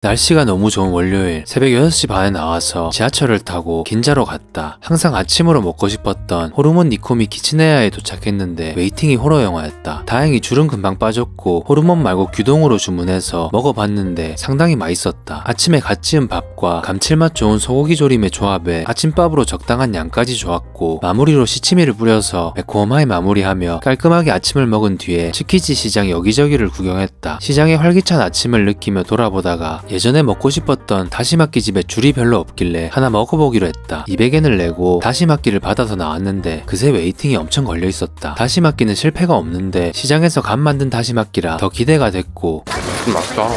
날씨가 너무 좋은 월요일 새벽 6시 반에 나와서 지하철을 타고 긴자로 갔다. 항상 아침으로 먹고 싶었던 호르몬 니코미 키치네야에 도착했는데 웨이팅이 호러 영화였다. 다행히 줄은 금방 빠졌고 호르몬 말고 규동으로 주문해서 먹어봤는데 상당히 맛있었다. 아침에 갓 지은 밥과 감칠맛 좋은 소고기 조림의 조합에 아침밥으로 적당한 양까지 좋았고 마무리로 시치미를 뿌려서 매콤하게 마무리하며 깔끔하게 아침을 먹은 뒤에 츠키지 시장 여기저기를 구경했다. 시장의 활기찬 아침을 느끼며 돌아보다가 예전에 먹고 싶었던 다시마끼 집에 줄이 별로 없길래 하나 먹어보기로 했다. 200엔을 내고 다시마끼를 받아서 나왔는데 그새 웨이팅이 엄청 걸려 있었다. 다시마끼는 실패가 없는데 시장에서 간 만든 다시마끼라 더 기대가 됐고 맛있다.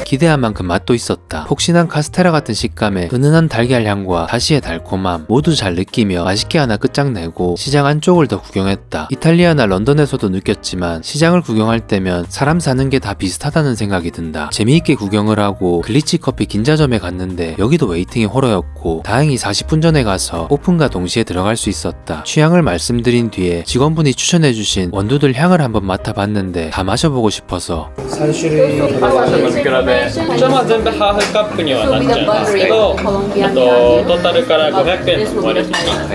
기대한 만큼 맛도 있었다. 폭신한 카스테라 같은 식감에 은은한 달걀 향과 다시의 달콤함 모두 잘 느끼며 맛있게 하나 끝장내고 시장 안쪽을 더 구경했다. 이탈리아나 런던에서도 느꼈지만 시장을 구경할 때면 사람 사는 게 다 비슷하다는 생각이 든다. 재미있게 구경을 하고 글리치 커피 긴자점에 갔는데 여기도 웨이팅이 호러였고 다행히 40분 전에 가서 오픈과 동시에 들어갈 수 있었다. 취향을 말씀드린 뒤에 직원분이 추천해주신 원두들 향을 한번 맡아봤는데 다 마셔보고 싶어서 3種類の比べ一応まあ全部ハーフカップにはなっちゃいますけど、トータルから500円の割引に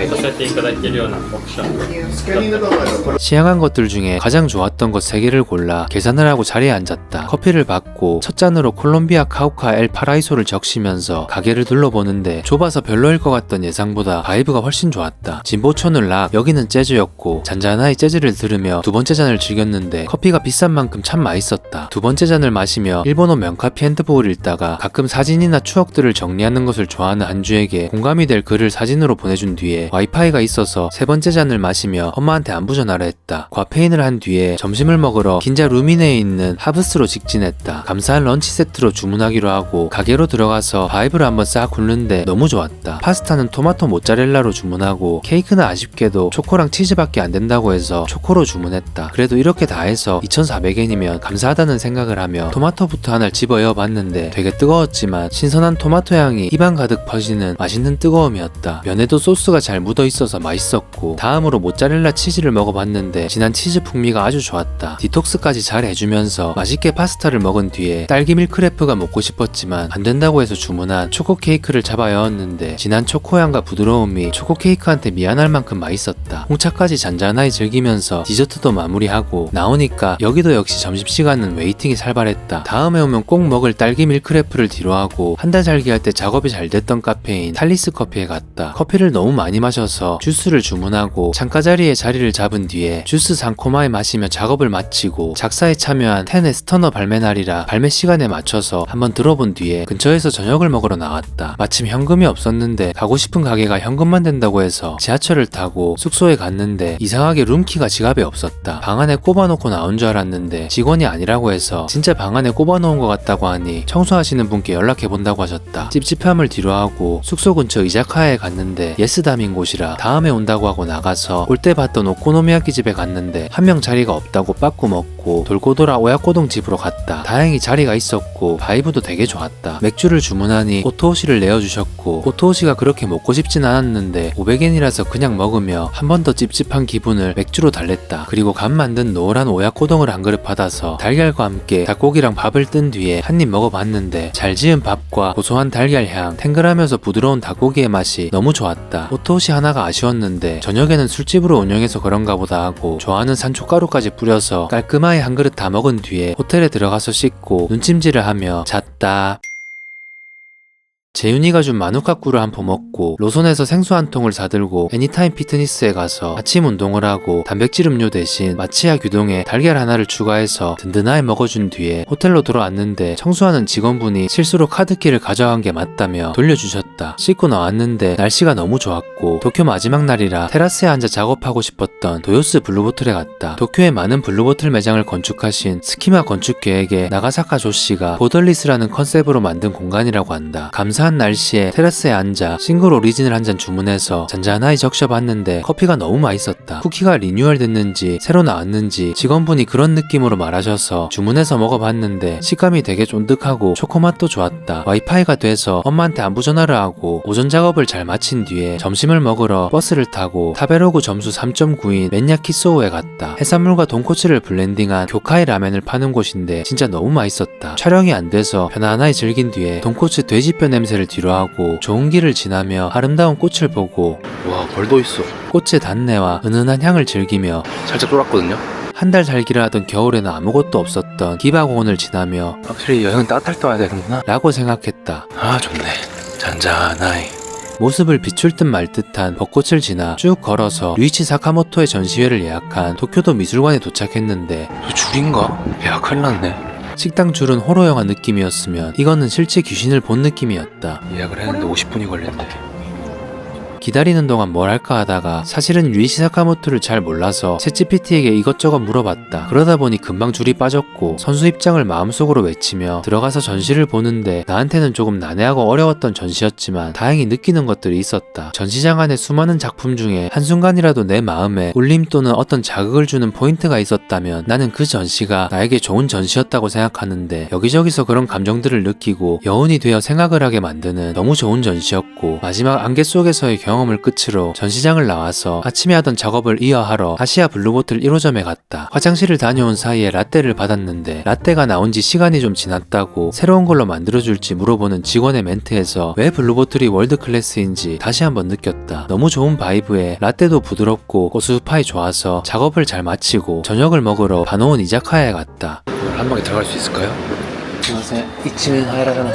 させていただけるようなオプション。 시향한 것들 중에 가장 좋았던 것 3개를 골라 계산을 하고 자리에 앉았다. 커피를 받고 첫 잔으로 콜롬비아 카우카 엘 파라이소를 적시면서 가게를 둘러보는데 좁아서 별로일 것 같던 예상보다 바이브가 훨씬 좋았다. 진보촌은 락, 여기는 재즈였고 잔잔하게 재즈를 들으며 두 번째 잔을 즐겼는데 커피가 비싼 만큼 참 맛있었다. 두 번째 잔을 마시며 일본어 명카피 핸드북을 읽다가 가끔 사진이나 추억들을 정리하는 것을 좋아하는 한주에게 공감이 될 글을 사진으로 보내준 뒤에 와이파이가 있어서 세 번째 잔을 마시며 엄마한테 안부 전화를 했다. 과페인을 한 뒤에 점심을 먹으러 긴자 루미네에 있는 하브스로 직진했다. 감사한 런치 세트로 주문하기로 하고 가게로 들어가서 바이브를 한번 싹 훑는데 너무 좋았다. 파스타는 토마토 모짜렐라로 주문하고 케이크는 아쉽게도 초코랑 치즈밖에 안 된다고 해서 초코로 주문했다. 그래도 이렇게 다 해서 2,400엔이면 감사하다는 생각을 하며 토마토부터 하나를 집어여 봤는데 되게 뜨거웠지만 신선한 토마토 향이 입안 가득 퍼지는 맛있는 뜨거움이었다. 면에도 소스가 잘 묻어 있어서 맛있었고 다음으로 모짜렐라 치즈를 먹어봤는데 진한 치즈 풍미가 아주 좋았다. 디톡스까지 잘 해주면서 맛있게 파스타를 먹은 뒤에 딸기 밀크레프가 먹고 싶었지만 안 된다고 해서 주문한 초코 케이크를 잡아 여었는데 진한 초코향과 부드러움이 초코 케이크한테 미안할 만큼 맛있었다. 홍차까지 잔잔하게 즐기면서 디저트도 마무리하고 나오니까 여기도 역시 점심시간은 웨이팅이 살벌했다. 다음에 오면 꼭 먹을 딸기 밀크레프를 뒤로하고 한 달 살기 할 때 작업이 잘 됐던 카페인 탈리스 커피에 갔다. 커피를 너무 많이 마셔서 주스를 주문하고 창가 자리에 자리를 잡은 뒤에 주스 상코마에 마시며 작업을 마치고 작사에 참여한 텐의 스터너 발매 날이라 발매 시간에 맞춰서 한번 들어본 뒤에 근처에서 저녁을 먹으러 나왔다. 마침 현금이 없었는데 가고 싶은 가게가 현금만 된다고 해서 지하철을 타고 숙소에 갔는데 이상하게 룸키가 지갑에 없었다. 방 안에 꼽아놓고 나온 줄 알았는데 직원이 아니라고 해서 진짜 방 안에 꼽아놓은 것 같다고 하니 청소하시는 분께 연락해본다고 하셨다. 찝찝함을 뒤로하고 숙소 근처 이자카야에 갔는데 예스담인 곳이라 다음에 온다고 하고 나가서 올 때 봤던 오코노미야키 집에 갔는데 한 명 자리가 없다고 빠꾸 먹고 돌고 돌아 오야코동 집으로 갔다. 다행히 자리가 있었고 바이브도 되게 좋았다. 맥주를 주문하니 오토오시를 내어주셨고 오토오시가 그렇게 먹고 싶진 않았는데 500엔이라서 그냥 먹으며 한 번 더 찝찝한 기분을 맥주로 달랬다. 그리고 간 만든 노란 오야코동을 한 그릇 받아서 달걀과 함께 닭고기랑 밥을 뜬 뒤에 한 입 먹어봤는데 잘 지은 밥과 고소한 달걀 향, 탱글하면서 부드러운 닭고기의 맛이 너무 좋았다. 오토오시 하나가 아쉬웠는데 저녁에는 술집으로 운영해서 그런가 보다 하고 좋아하는 산초가루까지 뿌려서 깔끔하게 한 그릇 다 먹은 뒤에 호텔에 들어가서 씻고 눈찜질을 하며 잤다. 재윤이가 준 마누카꾸를 한 포 먹고 로손에서 생수 한 통을 사들고 애니타임 피트니스에 가서 아침 운동을 하고 단백질 음료 대신 마치야 규동에 달걀 하나를 추가해서 든든하게 먹어준 뒤에 호텔로 돌아왔는데 청소하는 직원분이 실수로 카드키를 가져간 게 맞다며 돌려주셨다. 씻고 나왔는데 날씨가 너무 좋았고 도쿄 마지막 날이라 테라스에 앉아 작업하고 싶었던 도요스 블루보틀에 갔다. 도쿄에 많은 블루보틀 매장을 건축하신 스키마 건축계획의 나가사카 조씨가 보덜리스라는 컨셉으로 만든 공간이라고 한다. 감사 무사한 날씨에 테라스에 앉아 싱글 오리진을 한 잔 주문해서 잔잔하게 적셔봤는데 커피가 너무 맛있었다. 쿠키가 리뉴얼 됐는지 새로 나왔는지 직원분이 그런 느낌으로 말하셔서 주문해서 먹어봤는데 식감이 되게 쫀득하고 초코맛도 좋았다. 와이파이가 돼서 엄마한테 안부 전화를 하고 오전 작업을 잘 마친 뒤에 점심을 먹으러 버스를 타고 타베로그 점수 3.9인 맨야키소우에 갔다. 해산물과 돈코츠를 블렌딩한 교카이 라멘을 파는 곳인데 진짜 너무 맛있었다. 촬영이 안 돼서 편안하게 즐긴 뒤에 돈코츠 돼지뼈 냄새를 뒤로하고 좋은 길을 지나며 아름다운 꽃을 보고 와, 벌도 있어. 꽃의 단내와 은은한 향을 즐기며 살짝 쫄았거든요. 한 달 살기를 하던 겨울에는 아무것도 없었던 기바공원을 지나며 확실히 여행은 따뜻할 때 와야 되는구나. 라고 생각했다. 아, 좋네. 잔잔하이. 모습을 비출 듯 말 듯한 벚꽃을 지나 쭉 걸어서 류이치 사카모토의 전시회를 예약한 도쿄도 미술관에 도착했는데 저 줄인가? 야, 큰일 났네. 식당 줄은 호러 영화 느낌이었으면 이거는 실제 귀신을 본 느낌이었다. 예약을 했는데 50분이 걸렸네. 기다리는 동안 뭘 할까 하다가 사실은 유이시 사카모토를 잘 몰라서 챗GPT에게 이것저것 물어봤다. 그러다 보니 금방 줄이 빠졌고 선수 입장을 마음속으로 외치며 들어가서 전시를 보는데 나한테는 조금 난해하고 어려웠던 전시였지만 다행히 느끼는 것들이 있었다. 전시장 안에 수많은 작품 중에 한순간이라도 내 마음에 울림 또는 어떤 자극을 주는 포인트가 있었다면 나는 그 전시가 나에게 좋은 전시였다고 생각하는데 여기저기서 그런 감정들을 느끼고 여운이 되어 생각을 하게 만드는 너무 좋은 전시였고 마지막 안개 속에서의 경험을 끝으로 전시장을 나와서 아침에 하던 작업을 이어하러 아시아 블루보틀 1호점에 갔다. 화장실을 다녀온 사이에 라떼를 받았는데 라떼가 나온 지 시간이 좀 지났다고 새로운 걸로 만들어줄지 물어보는 직원의 멘트에서 왜 블루보틀이 월드클래스인지 다시 한번 느꼈다. 너무 좋은 바이브에 라떼도 부드럽고 고수파이 좋아서 작업을 잘 마치고 저녁을 먹으러 바노온 이자카야에 갔다. 한 방에 들어갈 수 있을까요? 안녕하세요. 이치는 하이라잖아.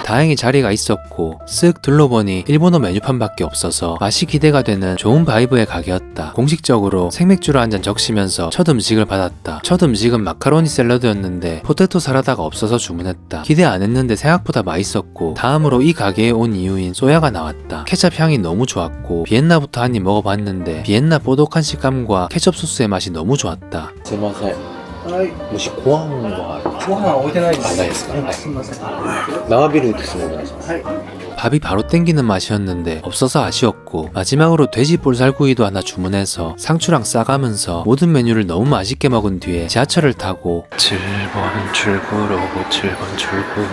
다행히 자리가 있었고 쓱 둘러보니 일본어 메뉴판밖에 없어서 맛이 기대가 되는 좋은 바이브의 가게였다. 공식적으로 생맥주를 한 잔 적시면서 첫 음식을 받았다. 첫 음식은 마카로니 샐러드였는데 포테토 사라다가 없어서 주문했다. 기대 안 했는데 생각보다 맛있었고 다음으로 이 가게에 온 이유인 소야가 나왔다. 케첩 향이 너무 좋았고 비엔나부터 한 입 먹어봤는데 비엔나 뽀독한 식감과 케첩 소스의 맛이 너무 좋았다. すいません。もしご飯はご飯置いてないです。あないですか。はい。すみません。生ビールですね、お願いします。はい。 밥이 바로 땡기는 맛이었는데 없어서 아쉬웠고 마지막으로 돼지 볼살구이도 하나 주문해서 상추랑 싸가면서 모든 메뉴를 너무 맛있게 먹은 뒤에 지하철을 타고 7번 출구로 7번 출구로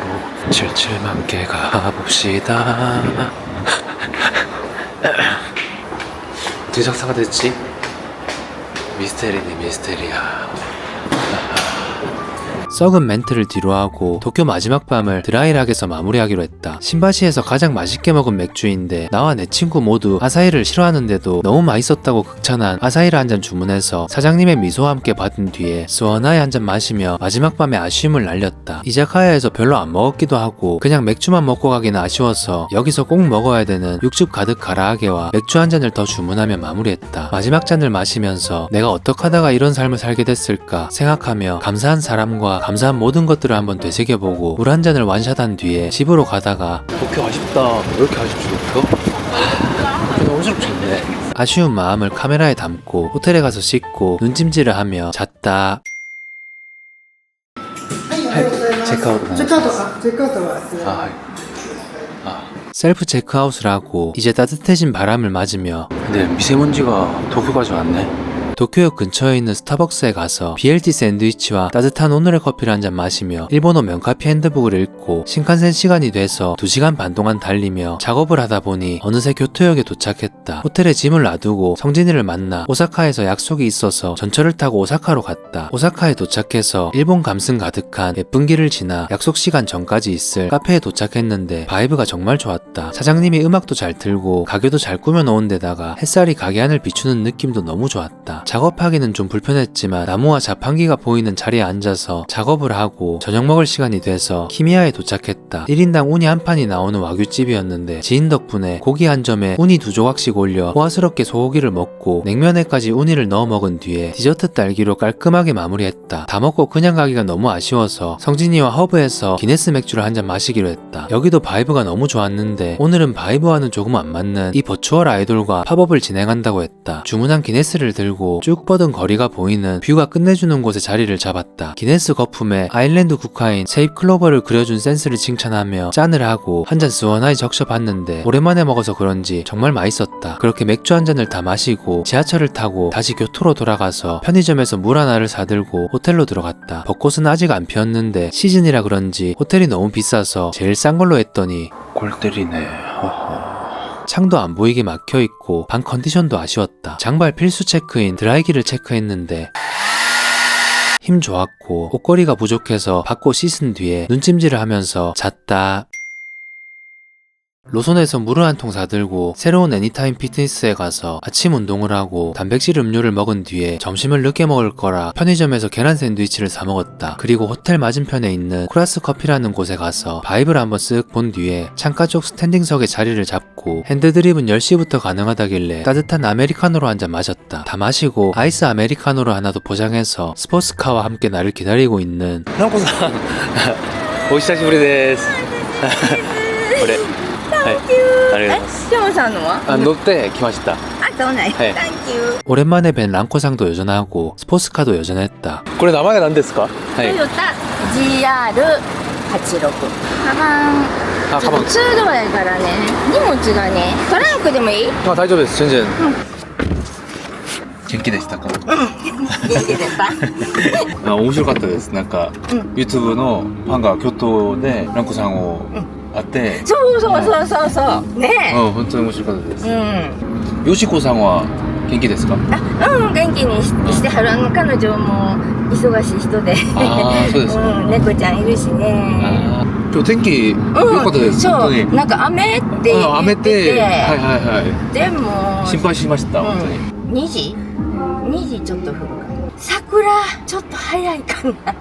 77만개 가봅시다. 어떻게 작사가 됐지? 미스테리네 미스테리야. 썩은 멘트를 뒤로하고 도쿄 마지막 밤을 드라이락에서 마무리하기로 했다. 신바시에서 가장 맛있게 먹은 맥주인데 나와 내 친구 모두 아사히를 싫어하는데도 너무 맛있었다고 극찬한 아사히를 한 잔 주문해서 사장님의 미소와 함께 받은 뒤에 스원하이 한 잔 마시며 마지막 밤에 아쉬움을 날렸다. 이자카야에서 별로 안 먹었기도 하고 그냥 맥주만 먹고 가기는 아쉬워서 여기서 꼭 먹어야 되는 육즙 가득 가라아게와 맥주 한 잔을 더 주문하며 마무리했다. 마지막 잔을 마시면서 내가 어떻게 하다가 이런 삶을 살게 됐을까 생각하며 감사한 사람과 감사한 모든 것들을 한번 되새겨보고 물 한 잔을 완샷한 뒤에 집으로 가다가 도쿄 아쉽다. 왜 이렇게 아쉽지 도쿄? 너무 좋네. 아쉬운 마음을 카메라에 담고 호텔에 가서 씻고 눈찜질을 하며 잤다. チェックアウトチェックアウト、チェックアウトはですね。 아, 셀프 체크아웃을 하고 이제 따뜻해진 바람을 맞으며 근데 미세먼지가 도쿄까지 왔네. 도쿄역 근처에 있는 스타벅스에 가서 BLT 샌드위치와 따뜻한 오늘의 커피를 한 잔 마시며 일본어 명카피 핸드북을 읽고 신칸센 시간이 돼서 2시간 반 동안 달리며 작업을 하다 보니 어느새 교토역에 도착했다. 호텔에 짐을 놔두고 성진이를 만나 오사카에서 약속이 있어서 전철을 타고 오사카로 갔다. 오사카에 도착해서 일본 감성 가득한 예쁜 길을 지나 약속 시간 전까지 있을 카페에 도착했는데 바이브가 정말 좋았다. 사장님이 음악도 잘 틀고 가게도 잘 꾸며놓은 데다가 햇살이 가게 안을 비추는 느낌도 너무 좋았다. 작업하기는 좀 불편했지만 나무와 자판기가 보이는 자리에 앉아서 작업을 하고 저녁 먹을 시간이 돼서 키미야에 도착했다. 1인당 우니 한 판이 나오는 와규집이었는데 지인 덕분에 고기 한 점에 우니 2조각씩 올려 호화스럽게 소고기를 먹고 냉면에까지 우니를 넣어 먹은 뒤에 디저트 딸기로 깔끔하게 마무리했다. 다 먹고 그냥 가기가 너무 아쉬워서 성진이와 허브에서 기네스 맥주를 한 잔 마시기로 했다. 여기도 바이브가 너무 좋았는데 오늘은 바이브와는 조금 안 맞는 이 버추얼 아이돌과 팝업을 진행한다고 했다. 주문한 기네스를 들고 마시고 쭉 뻗은 거리가 보이는 뷰가 끝내주는 곳에 자리를 잡았다. 기네스 거품에 아일랜드 국화인 세입 클로버를 그려준 센스를 칭찬하며 짠을 하고 한 잔 시원하게 적셔봤는데 오랜만에 먹어서 그런지 정말 맛있었다. 그렇게 맥주 한 잔을 다 마시고 지하철을 타고 다시 교토로 돌아가서 편의점에서 물 하나를 사들고 호텔로 들어갔다. 벚꽃은 아직 안 피었는데 시즌이라 그런지 호텔이 너무 비싸서 제일 싼 걸로 했더니 골 때리네. 창도 안 보이게 막혀있고 방 컨디션도 아쉬웠다. 장발 필수 체크인 드라이기를 체크했는데 힘 좋았고 옷걸이가 부족해서 받고 씻은 뒤에 눈찜질을 하면서 잤다. 로손에서 물을 한 통 사들고 새로운 애니타임 피트니스에 가서 아침 운동을 하고 단백질 음료를 먹은 뒤에 점심을 늦게 먹을 거라 편의점에서 계란 샌드위치를 사 먹었다. 그리고 호텔 맞은편에 있는 쿠라스 커피라는 곳에 가서 바이브를 한번 쓱 본 뒤에 창가 쪽 스탠딩석에 자리를 잡고 핸드드립은 10시부터 가능하다길래 따뜻한 아메리카노로 한 잔 마셨다. 다 마시고 아이스 아메리카노로 하나도 포장해서 스포츠카와 함께 나를 기다리고 있는 ナオコさんお久しぶりですこれはいありがとうございますションさんのは乗ってきましたあ、そうなんや。はい Thank you。 오랜만에 뵌 랑코상도 여전하고 스포츠카도 여전했다. これ名前は何ですかはトヨタ GR86。カバン、あカバンツードアやからね、荷物がね、トランクでもいい？あ大丈夫です全然元気でしたか元気でした。面白かったですなんか、YouTube のファンが京都でランコさんを会ってそうそうそうそうそう。ね本当に面白かったですえ。よしこさんは元気ですか元気にしてはる。彼女も忙しい人で。あーそうですか猫ちゃんいるしね。今日天気良かったです、本当になんか雨って言雨ってて。ってはいはいはいでも心配しました、本当に2時2時ちょっと降るかな。桜ちょっと早いかな。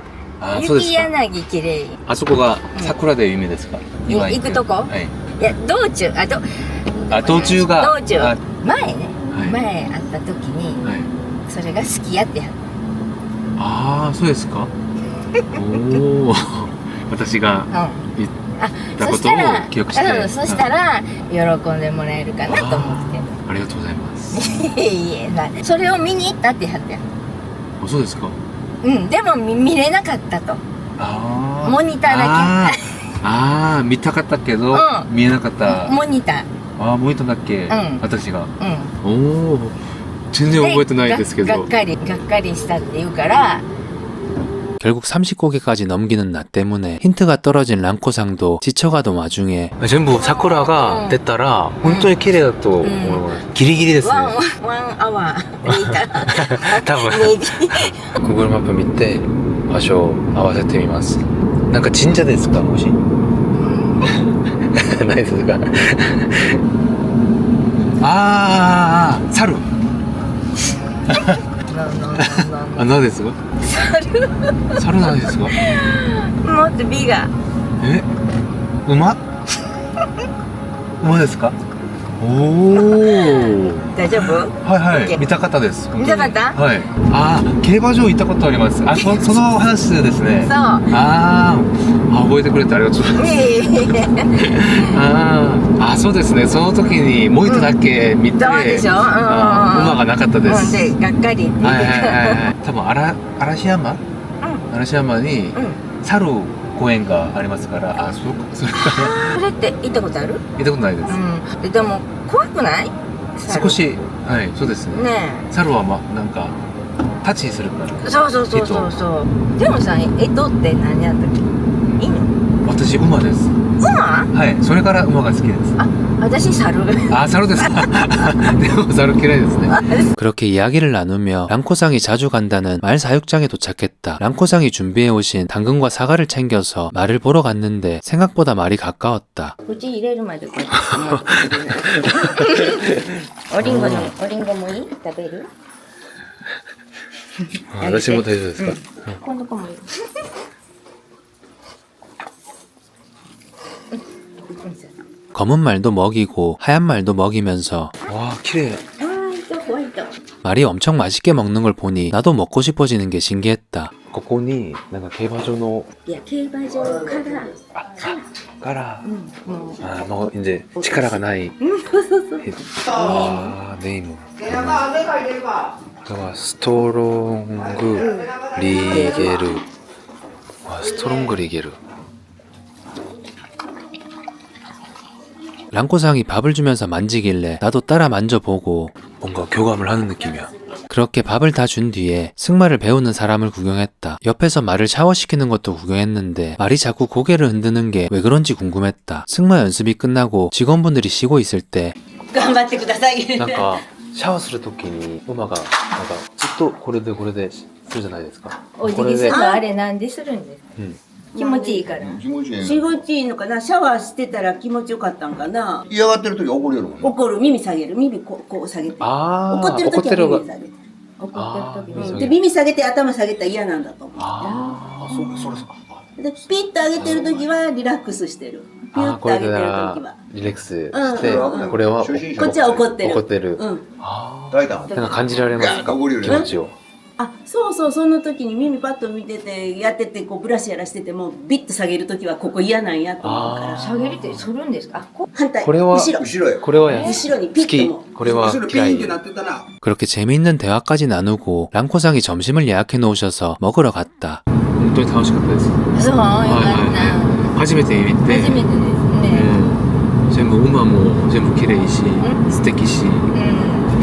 雪そうですか柳きれい。あそこが桜で有名ですか、今行くとこはいいや道中道中が道中あ前ね、はい前会った時にはいそれが好きやってはっああそうですかおお私がた。言っあ、たことをそしたら記憶してそしたら喜んでもらえるかなと思って。ありがとうございますいえなそれを見に行ったってはって。あそうですかでも見れなかったと。あーモニターだあー見たかったけど、見えなかったけ。モニタああモニターだっけ、うん私がー。うん。おお全然覚えてないですけどがっかりしたって言うから。 결국 30고개까지 넘기는 나 때문에 힌트가 떨어진 랑코상도 지쳐가던 와중에 全部桜が出たら本当に綺麗だと思います、ギリギリですねワンアワー見た多分ネギ Google マップ見て場所を合わせてみますなんか神社ですかもしないですかあー猿あ、何ですか猿なんですかもっと美がえ馬馬ですかおお大丈夫はいはい OK 見たかったです見たかったはいあー競馬場行ったことありますあその話ですねそうあ覚えてくれてありがとうございますそうですねその時にもう一度だけ見て、そうでしょ馬がなかったですでがっかりって言ってはい多分嵐山嵐山に猿公園がありますからそうかそれかそれって行ったことある行ったことないですでも怖くない少しはいそうですねね猿はなんかタッチするからそうでもさ干支って何やったっけ犬私馬です馬はいそれから馬が好きですあ私猿猿ですかでも猿嫌いですね 그렇게 이야기를 나누며 랑코상이 자주 간다는 말 사육장에 도착했다. 랑코상이 준비해오신 당근과 사과를 챙겨서 말을 보러 갔는데 생각보다 말이 가까웠다. 口入れるまでこうやっておりんごもいい食べる私も大丈夫ですか今度こもいい 검은 말도 먹이고 하얀 말도 먹이면서 와綺麗 말이 엄청 맛있게 먹는 걸 보니 나도 먹고 싶어지는 게 신기했다. ここになんか競馬場のいや競馬場からもうもう이제力がないネームストロングリゲル。스트롱그 리게르. 랑코상이 밥을 주면서 만지길래 나도 따라 만져보고 뭔가 교감을 하는 느낌이야. 그렇게 밥을 다 준 뒤에 승마를 배우는 사람을 구경했다. 옆에서 말을 샤워시키는 것도 구경했는데 말이 자꾸 고개를 흔드는 게 왜 그런지 궁금했다. 승마 연습이 끝나고 직원분들이 쉬고 있을 때 頑張ってください。なんかシャワーするときに馬がなんかずっとこれでするじゃないですか。お辞儀するのあれなんでするんです。気持ちいいから。気持ちいい気持ちいいのかな。シャワーしてたら気持ちよかったんかな。嫌がってる時怒るよるもんね。怒る。耳下げる。耳こう下げて。あ怒ってる時は耳下げて。怒ってる時に。で耳下げて頭下げたら嫌なんだと思う。あそうか。でピッと上げてる時はリラックスしてる。ピュッと上げてる時は。リラックスうんして、これは初心者こっちは怒ってる。怒ってる。うん。大胆。なんか感じられますか、怒るより気持ちを。あ、そうその時に耳パッと見ててやっててこうブラシやらしててもビッと下げる時はここ嫌なんやと思うから。下げるって反るんですか？あ、こ反対。これは後ろ。後ろへ。これは後ろにピ好きッとも。。これは後ろピ嫌いーンって。なってたら 그렇게 재미있는 대화까지 나누고 랑코상이 점심을 예약해 놓으셔서 먹으러 갔다. 本当に楽しかったです。そう、よかった。初めて入れて、初めてですね。全部馬も全部綺麗し、素敵し、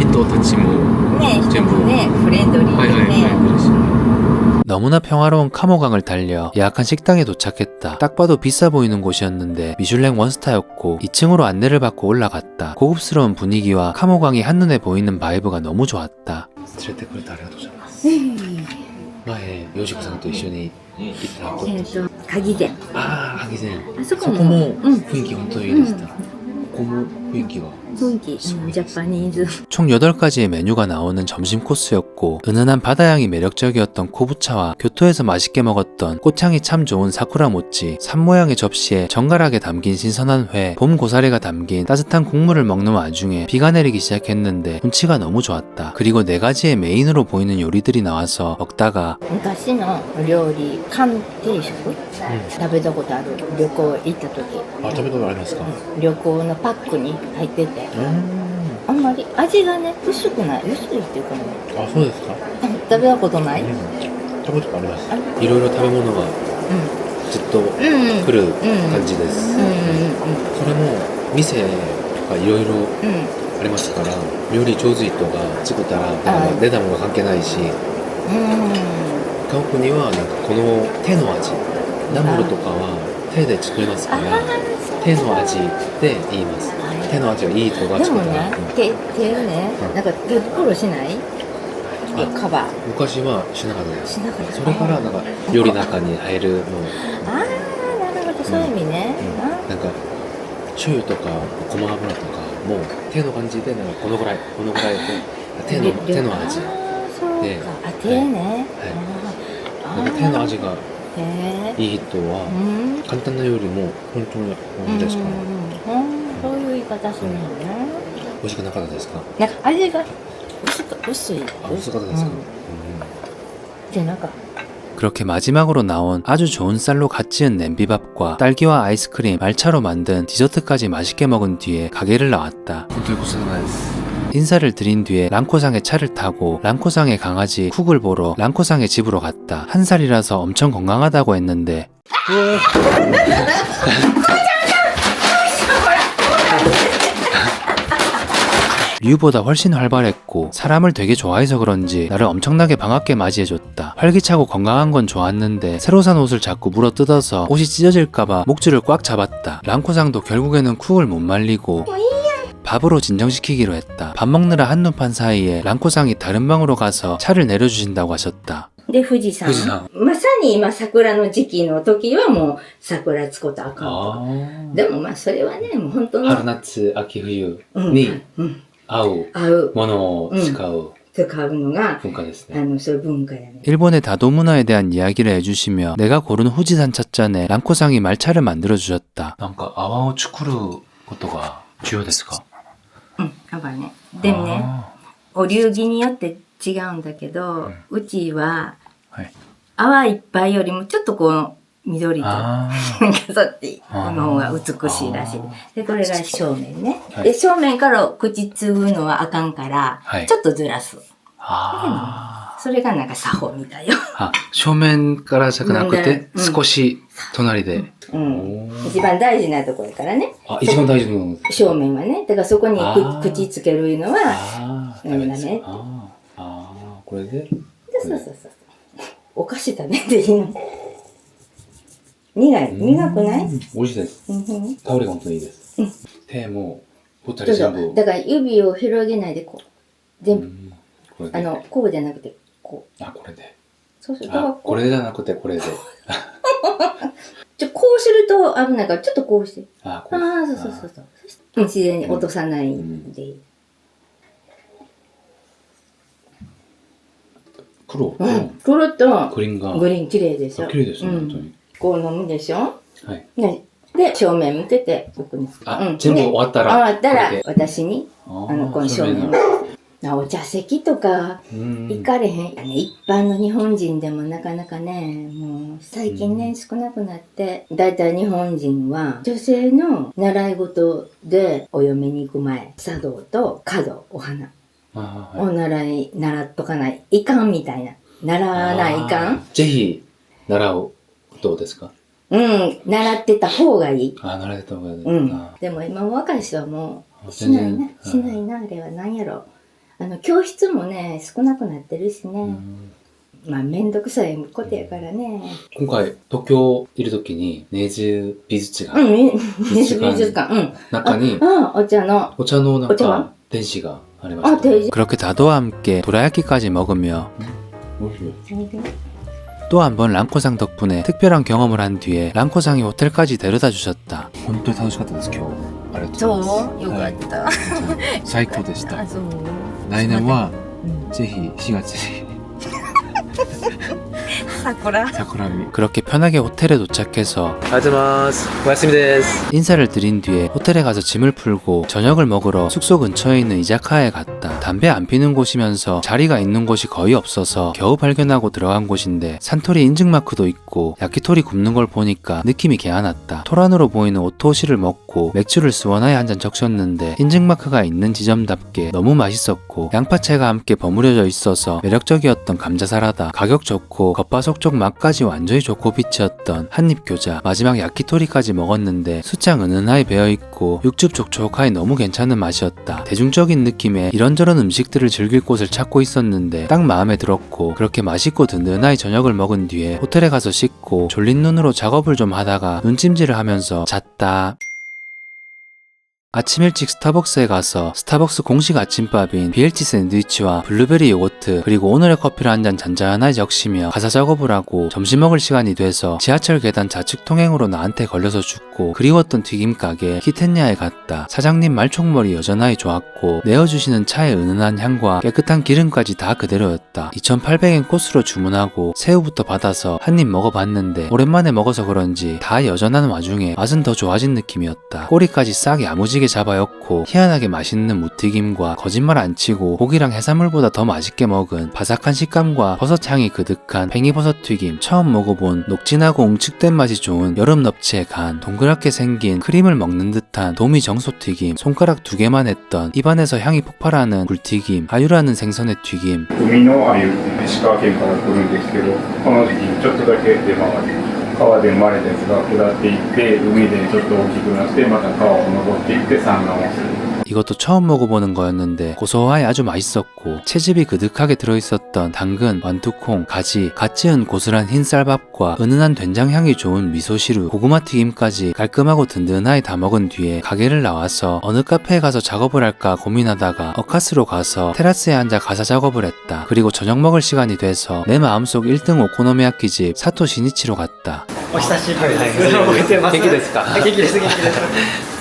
人たちもね、全部ね、フレンドリーでね。 너무나 평화로운 카모강을 달려 예약한 식당에 도착했다. 딱 봐도 비싸 보이는 곳이었는데 미슐랭 원스타였고 2층으로 안내를 받고 올라갔다. 고급스러운 분위기와 카모강이 한눈에 보이는 바이브가 너무 좋았다. 連れてくれてありがとうございます。前、ヨシコさんと一緒に行った鍵膳。ああ、萩膳。あそこもそこも雰囲気本当にいいでした。ここも雰囲気が。雰囲気、ジャパニーズ。 총 8가지의 메뉴가 나오는 점심 코스였고 은은한 바다향이 매력적이었던 코부차와 교토에서 맛있게 먹었던 꽃향이 참 좋은 사쿠라 모찌, 산 모양의 접시에 정갈하게 담긴 신선한 회, 봄 고사리가 담긴 따뜻한 국물을 먹는 와중에 비가 내리기 시작했는데 운치가 너무 좋았다. 그리고 4가지의 메인으로 보이는 요리들이 나와서 먹다가 昔の料理、寒定食、食べたことある。旅行行った時。 아, 食べたことありますか? 旅行のパックに入ってて。あんまり味がね、薄くない。薄いっていうかね。あ、そうですか? 食べたことない？食べたことあります。いろいろ食べ物がずっと来る感じです。それも店がいろいろありますから、料理上手い人が作ったら値段も関係ないし、韓国にはなんかこの手の味、ナムルとかは手で作りますから、手の味で言います。手の味がいい人がでも作ったら。ね、手ね、なんか手袋しない？カバー。昔はしなかったです。しなかった。それからなんか料理の中に入るの。ああ、なるほど、そういう意味ね。なんか醤油とかごま油とかも手の感じでなんかこのぐらいで手の味そうで、か、あ、手ね。なんか手の味がへいい人は簡単な料理も本当に美味しいですから。そういう言い方するのね。美味しくなかったですか？なんか味が薄い。あ、薄かったですか？で、なんか 그렇게 마지막으로 나온 아주 좋은 쌀로 갓 지은 냄비밥과 딸기와 아이스크림, 말차로 만든 디저트까지 맛있게 먹은 뒤에 가게를 나왔다. 인사를 드린 뒤에 랑코상의 차를 타고 랑코상의 강아지 쿡을 보러 랑코상의 집으로 갔다. 한 살이라서 엄청 건강하다고 했는데 류보다 훨씬 활발했고 사람을 되게 좋아해서 그런지 나를 엄청나게 반갑게 맞이해줬다. 활기차고 건강한 건 좋았는데 새로 산 옷을 자꾸 물어뜯어서 옷이 찢어질까봐 목줄을 꽉 잡았다. 랑코상도 결국에는 쿡을 못 말리고 밥으로 진정시키기로 했다. 밥 먹느라 한눈 판 사이에 랑코상이 다른 방으로 가서 차를 내려주신다고 하셨다. で、富士山。まさに今桜の時期の時はもう桜つことあかんと。でもまあそれはね、もう本当の。春夏秋冬に合うものを使うのが文化ですね。そういう文化やね。 일본의 다도 문화에 대한 이야기를 해주시며 내가 고른 후지산 찻잔에 랑코상이 말차를 만들어주셨다. 뭔가 아와오 추쿠르 것도가 주요ですか? だからね。でもね、お流儀によって違うんだけど、うちは泡いっぱいよりもちょっとこう緑となんかそっちの方が美しいらしい。で、これが正面ね。で、正面から口継ぐのはあかんから、ちょっとずらす。あそれがなんか作法みたいよ。あ。正面からじゃなくて、うん少し隣で。うん。一番大事なところやからね。あ、一番大事なの。正面はね。だからそこにあー口つけるのは、ああ、なんだね。ああ、これで。そうそうそう。お菓子食べていいの？苦くない？美味しいです。うん。香りが本当にいいです。手も、ぼったそうそり全部。う。だから指を広げないでこう。全部、これで。こうじゃなくて、こう。あ、これで。そうそう。だからあ、これじゃなくてこれで。こうすると危ないから、ちょっとこうして。あ、ああ、そうそうそうそう。自然に落とさないでいい。黒。黒とグリーンが。グリーン綺麗でしょ。綺麗ですね、うん本当に。こう飲むでしょ。はい。ねで、正面向けて奥に。あ、全部終わったら。終わったらこれで、私に、この正面の。お茶席とか行かれへん。一般の日本人でもなかなかね、もう最近ね、少なくなって、だいたい日本人は女性の習い事でお嫁に行く前、茶道と華道、お花を習っとかないいかんみたいな。習わないかん。ぜひ、習う。どうですか？習ってた方がいい。あ、習ってた方がいい。でも今若い人はもう、しないな、しないな、あれは何やろ。教室もね、少なくなってるしね。まあ、めんどくさいことやからね。今回、東京いるときに、明治美術館。美術館。中に、お茶のなんか、電子がありました。 그렇게 다도와 함께 도라야끼까지 먹으며 또 한 번 랑코상 덕분에 특별한 경험을 한 뒤에 랑코상이 호텔까지 데려다 주셨다. 本当に楽しかったです、今日。ありがとうございます。よかった。最高でした。そう。来年は、ぜひ4月に桜見。 그렇게 편하게 호텔에 도착해서 ありがとうございます。おやすみです。 인사를 드린 뒤에 호텔에 가서 짐을 풀고 저녁을 먹으러 숙소 근처에 있는 이자카야에 갔다. 담배 안 피는 곳이면서 자리가 있는 곳이 거의 없어서 겨우 발견하고 들어간 곳인데 산토리 인증마크도 있고 야키토리 굽는 걸 보니까 느낌이 개안았다. 토란으로 보이는 오토시를 먹고 맥주를 스원하에 한 잔 적셨는데 인증마크가 있는 지점답게 너무 맛있었고 양파채가 함께 버무려져 있어서 매력적이었던 감자사라다. 가격 좋고 겉바속촉 맛까지 완전히 좋고 빛이었던 한입 교자. 마지막 야키토리까지 먹었는데 수창 은은하게 배어있고 육즙 촉촉하게 너무 괜찮은 맛이었다. 대중적인 느낌의 이런저런 음식들을 즐길 곳을 찾고 있었는데 딱 마음에 들었고 그렇게 맛있고 든든하게 저녁을 먹은 뒤에 호텔에 가서 씻고 졸린 눈으로 작업을 좀 하다가 눈찜질을 하면서 잤다. 아침 일찍 스타벅스에 가서 스타벅스 공식 아침밥인 BLT 샌드위치와 블루베리 요거트 그리고 오늘의 커피를 한 잔 잔잔하게 적시며 가사 작업을 하고 점심 먹을 시간이 돼서 지하철 계단 좌측 통행으로 나한테 걸려서 죽고 그리웠던 튀김 가게 키텐야에 갔다. 사장님 말총머리 여전하게 좋았고 내어주시는 차의 은은한 향과 깨끗한 기름까지 다 그대로였다. 2,800엔 코스로 주문하고 새우부터 받아서 한 입 먹어봤는데 오랜만에 먹어서 그런지 다 여전한 와중에 맛은 더 좋아진 느낌이었다. 꼬리까지 싹 야무지게 잡아였고 희한하게 맛있는 무튀김과 거짓말 안 치고 고기랑 해산물보다 더 맛있게 먹은 바삭한 식감과 버섯향이 그득한 팽이버섯 튀김, 처음 먹어본 녹진하고 웅측된 맛이 좋은 여름 넙치의 간, 동그랗게 생긴 크림을 먹는 듯한 도미 정소튀김, 손가락 2개만 했던 입안에서 향이 폭발하는 굴튀김, 아유라는 생선의 튀김. 海の鮎って石川県から来るんですけど、この時期にちょっとだけ出回る。川で生まれたやつが下っていって海でちょっと大きくなってまた川を登っていって産卵をする。 이것도 처음 먹어보는 거였는데 고소하게 아주 맛있었고 채즙이 그득하게 들어있었던 당근, 완두콩, 가지, 갓 지은 고슬한 흰 쌀밥과 은은한 된장향이 좋은 미소시루, 고구마 튀김까지 깔끔하고 든든하게 다 먹은 뒤에 가게를 나와서 어느 카페에 가서 작업을 할까 고민하다가 어카스로 가서 테라스에 앉아 가사 작업을 했다. 그리고 저녁 먹을 시간이 돼서 내 마음속 1등 오코노미야키집 사토 시니치로 갔다. お久しぶりです。覚えてます。元気ですか？元気です。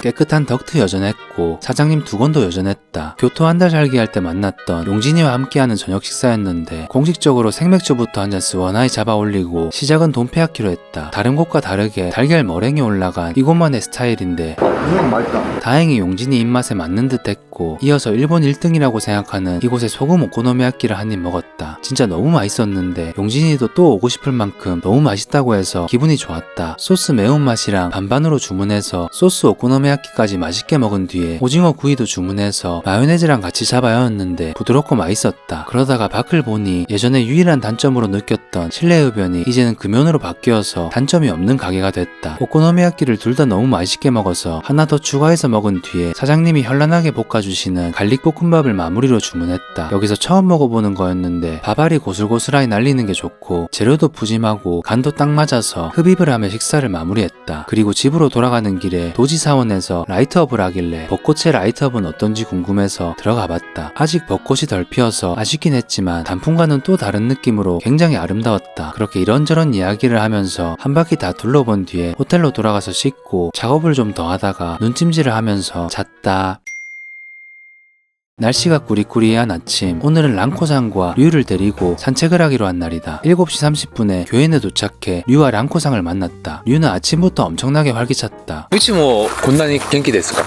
깨끗한 덕트 여전했고 사장님 두건도 여전했다. 교토 한 달 살기 할 때 만났던 용진이와 함께하는 저녁 식사였는데 공식적으로 생맥주부터 한 잔 스원하게 잡아 올리고 시작은 돈페야키로 했다. 다른 곳과 다르게 달걀 머랭이 올라간 이곳만의 스타일인데 다행히 용진이 입맛에 맞는 듯 했고 이어서 일본 1등이라고 생각하는 이곳의 소금 오코노미야끼를 한 입 먹었다. 진짜 너무 맛있었는데 용진이도 또 오고 싶을 만큼 너무 맛있다고 해서 기분이 좋았다. 소스 매운맛이랑 반반으로 주문해서 소스 오코노미야끼 오코노미야끼까지 맛있게 먹은 뒤에 오징어 구이도 주문해서 마요네즈랑 같이 잡아였는데 부드럽고 맛있었다. 그러다가 밖을 보니 예전에 유일한 단점으로 느꼈던 실내흡연이 이제는 금연으로 바뀌어서 단점이 없는 가게가 됐다. 오코노미야끼를 둘 다 너무 맛있게 먹어서 하나 더 추가해서 먹은 뒤에 사장님이 현란하게 볶아주시는 갈릭볶음밥을 마무리로 주문했다. 여기서 처음 먹어보는 거였는데 밥알이 고슬고슬하게 날리는 게 좋고 재료도 푸짐하고 간도 딱 맞아서 흡입을 하며 식사를 마무리했다. 그리고 집으로 돌아가는 길에 도지사원에서 라이트업을 하길래 벚꽃의 라이트업은 어떤지 궁금해서 들어가 봤다. 아직 벚꽃이 덜 피어서 아쉽긴 했지만 단풍과는 또 다른 느낌으로 굉장히 아름다웠다. 그렇게 이런저런 이야기를 하면서 한 바퀴 다 둘러본 뒤에 호텔로 돌아가서 씻고 작업을 좀 더 하다가 눈찜질을 하면서 잤다. 날씨가 꾸리꾸리한 아침, 오늘은 랑코상과 류를 데리고 산책을 하기로 한 날이다. 7시 30분에 교회에 도착해 류와 랑코상을 만났다. 류는 아침부터 엄청나게 활기찼다. いつもこんなに元気ですか?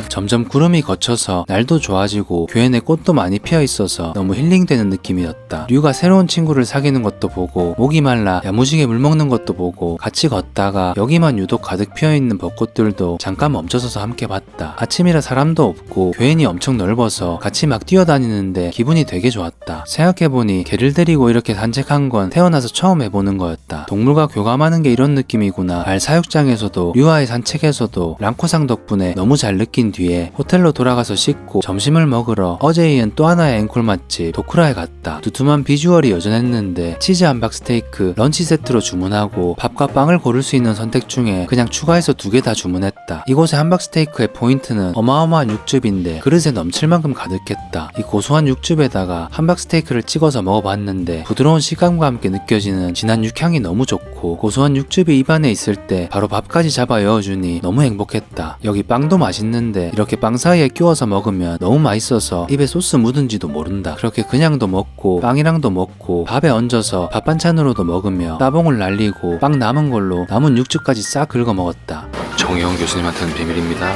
점점 구름이 걷혀서 날도 좋아지고 교회 내 꽃도 많이 피어 있어서 너무 힐링되는 느낌이었다. 류가 새로운 친구를 사귀는 것도 보고 목이 말라 야무지게 물 먹는 것도 보고 같이 걷다가 여기만 유독 가득 피어 있는 벚꽃들도 잠깐 멈춰서서 함께 봤다. 아침이라 사람도 없고 교회는 엄청 넓어서 같이 막 뛰어다니는데 기분이 되게 좋았다. 생각해보니 개를 데리고 이렇게 산책한 건 태어나서 처음 해보는 거였다. 동물과 교감하는 게 이런 느낌이구나. 말 사육장에서도 류와의 산책에서도 랑코상 덕분에 너무 잘 느낀 뒤에 호텔로 돌아가서 씻고 점심을 먹으러 어제에 이은 또 하나의 앵콜 맛집 도쿠라에 갔다. 두툼한 비주얼이 여전했는데 치즈 함박 스테이크 런치 세트로 주문하고 밥과 빵을 고를 수 있는 선택 중에 그냥 추가해서 2개 다 주문했다. 이곳의 함박 스테이크의 포인트는 어마어마한 육즙인데 그릇에 넘칠 만큼 가득했다. 이 고소한 육즙에다가 함박 스테이크를 찍어서 먹어봤는데 부드러운 식감과 함께 느껴지는 진한 육향이 너무 좋고 고소한 육즙이 입안에 있을 때 바로 밥까지 잡아 여어주니 너무 행복했다. 여기 빵도 맛있는데 이렇게 빵 사이에 끼워서 먹으면 너무 맛있어서 입에 소스 묻은지도 모른다. 그렇게 그냥도 먹고 빵이랑도 먹고 밥에 얹어서 밥 반찬으로도 먹으며 따봉을 날리고 빵 남은 걸로 남은 육즙까지 싹 긁어 먹었다. 정혜원 교수님한테는 비밀입니다.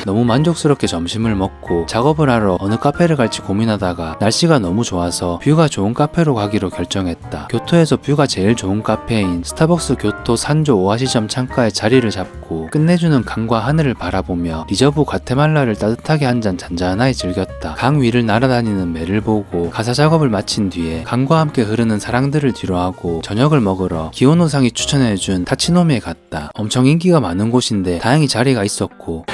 너무 만족스럽게 점심을 먹고 작업을 하러 어느 카페를 갈지 고민하다가 날씨가 너무 좋아서 뷰가 좋은 카페로 가기로 결정했다. 교토에서 뷰가 제일 좋은 카페인 스타벅스 교토 산조 오아시점 창가에 자리를 잡고 끝내주는 강과 하늘을 바라보며 리저브 과테말라를 따뜻하게 한 잔 잔잔하게 즐겼다. 강 위를 날아다니는 매를 보고 가사 작업을 마친 뒤에 강과 함께 흐르는 사랑들을 뒤로하고 저녁을 먹으러 기온호상이 추천해준 타치노미에 갔다. 엄청 인기가 많은 곳인데 다행히 자리가 있었고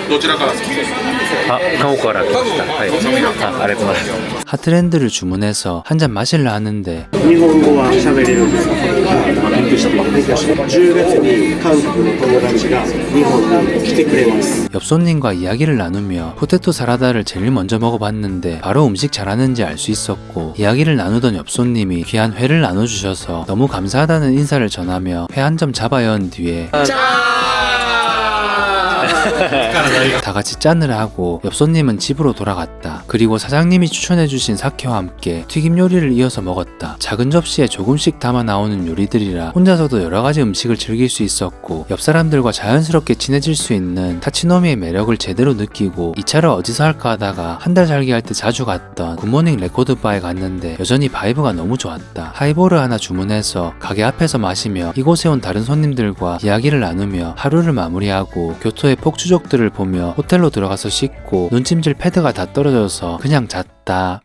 하트랜드를 주문해서 한 잔 마실라 하는데 옆손님과 이야기를 나누며 포테토 사라다를 제일 먼저 먹어봤는데 바로 음식 잘하는지 알 수 있었고 이야기를 나누던 옆손님이 귀한 회를 나눠주셔서 너무 감사하다는 인사를 전하며 회 한 점 잡아야 한 뒤에 다 같이 짠을 하고 옆손님은 집으로 돌아갔다. 그리고 사장님이 추천해주신 사케와 함께 튀김 요리를 이어서 먹었다. 작은 접시에 조금씩 담아 나오는 요리들이라 혼자서도 여러가지 음식을 즐길 수 있었고 옆 사람들과 자연스럽게 친해질 수 있는 타치노미의 매력을 제대로 느끼고 2차를 어디서 할까 하다가 한 달 살기 할 때 자주 갔던 굿모닝 레코드 바에 갔는데 여전히 바이브가 너무 좋았다. 하이볼을 하나 주문해서 가게 앞에서 마시며 이곳에 온 다른 손님들과 이야기를 나누며 하루를 마무리하고 교토의 폭주족들을 보며 호텔로 들어가서 씻고 눈찜질 패드가 다 떨어져서 그냥 잤다.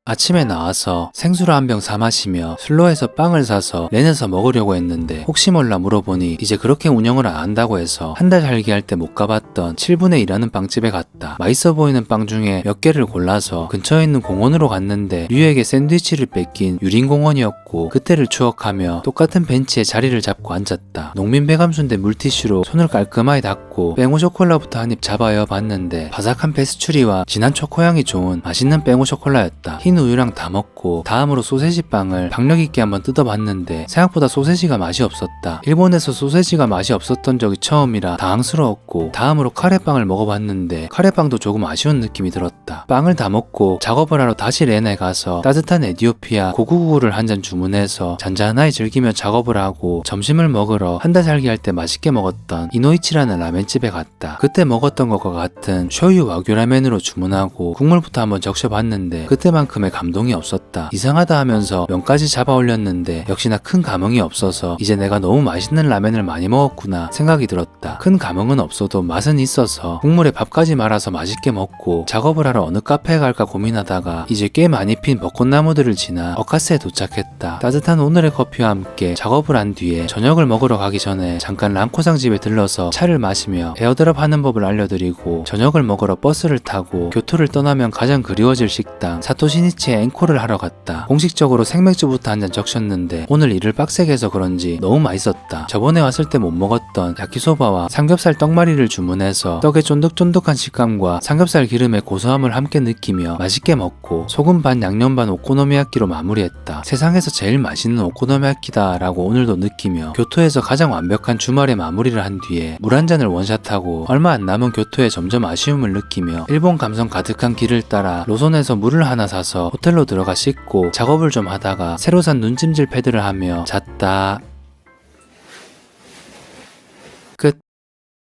아침에 나와서 생수를 한 병 사 마시며 슬로에서 빵을 사서 렌에서 먹으려고 했는데 혹시 몰라 물어보니 이제 그렇게 운영을 안 한다고 해서 한 달 살기 할 때 못 가봤던 7분의 1하는 빵집에 갔다. 맛있어 보이는 빵 중에 몇 개를 골라서 근처에 있는 공원으로 갔는데 류에게 샌드위치를 뺏긴 유린공원이었고 그때를 추억하며 똑같은 벤치에 자리를 잡고 앉았다. 농민 배감수인데 물티슈로 손을 깔끔하게 닦고 뺑오 쇼콜라부터 한 입 잡아여 봤는데 바삭한 페스츄리와 진한 초코향이 좋은 맛있는 뺑오 쇼콜라였다. 흰 우유랑 다 먹고 다음으로 소세지 빵을 박력있게 한번 뜯어봤는데 생각보다 소세지가 맛이 없었다. 일본에서 소세지가 맛이 없었던 적이 처음이라 당황스러웠고 다음으로 카레빵을 먹어봤는데 카레빵도 조금 아쉬운 느낌이 들었다. 빵을 다 먹고 작업을 하러 다시 렌에 가서 따뜻한 에디오피아 고구구를 한 잔 주문해서 잔잔하게 즐기며 작업을 하고 점심을 먹으러 한 달 살기 할 때 맛있게 먹었던 이노이치라는 라멘집에 갔다. 그때 먹었던 것과 같은 쇼유 와규 라멘으로 주문하고 국물부터 한번 적셔봤는데 그때만큼 만큼의 감동이 없었다. 이상하다 하면서 면까지 잡아 올렸는데 역시나 큰 감흥이 없어서 이제 내가 너무 맛있는 라면을 많이 먹었구나 생각이 들었다. 큰 감흥은 없어도 맛은 있어서 국물에 밥까지 말아서 맛있게 먹고 작업을 하러 어느 카페에 갈까 고민하다가 이제 꽤 많이 핀 벚꽃나무들을 지나 어카스에 도착했다. 따뜻한 오늘의 커피와 함께 작업을 한 뒤에 저녁을 먹으러 가기 전에 잠깐 랑코상 집에 들러서 차를 마시며 에어드랍 하는 법을 알려드리고 저녁을 먹으러 버스를 타고 교토를 떠나면 가장 그리워질 식당 사토시니치에 앵콜을 하러 갔다. 공식적으로 생맥주부터 한 잔 적셨는데 오늘 일을 빡세게 해서 그런지 너무 맛있었다. 저번에 왔을 때 못 먹었던 야키소바와 삼겹살 떡말이를 주문해서 떡의 쫀득쫀득한 식감과 삼겹살 기름의 고소함을 함께 느끼며 맛있게 먹고 소금 반 양념 반 오코노미야끼로 마무리했다. 세상에서 제일 맛있는 오코노미야끼다 라고 오늘도 느끼며 교토에서 가장 완벽한 주말의 마무리를 한 뒤에 물 한 잔을 원샷하고 얼마 안 남은 교토에 점점 아쉬움을 느끼며 일본 감성 가득한 길을 따라 로손에서 물을 하나 사서 호텔로 들어가 씻고 작업을 좀 하다가 새로 산 눈찜질 패드를 하며 잤다.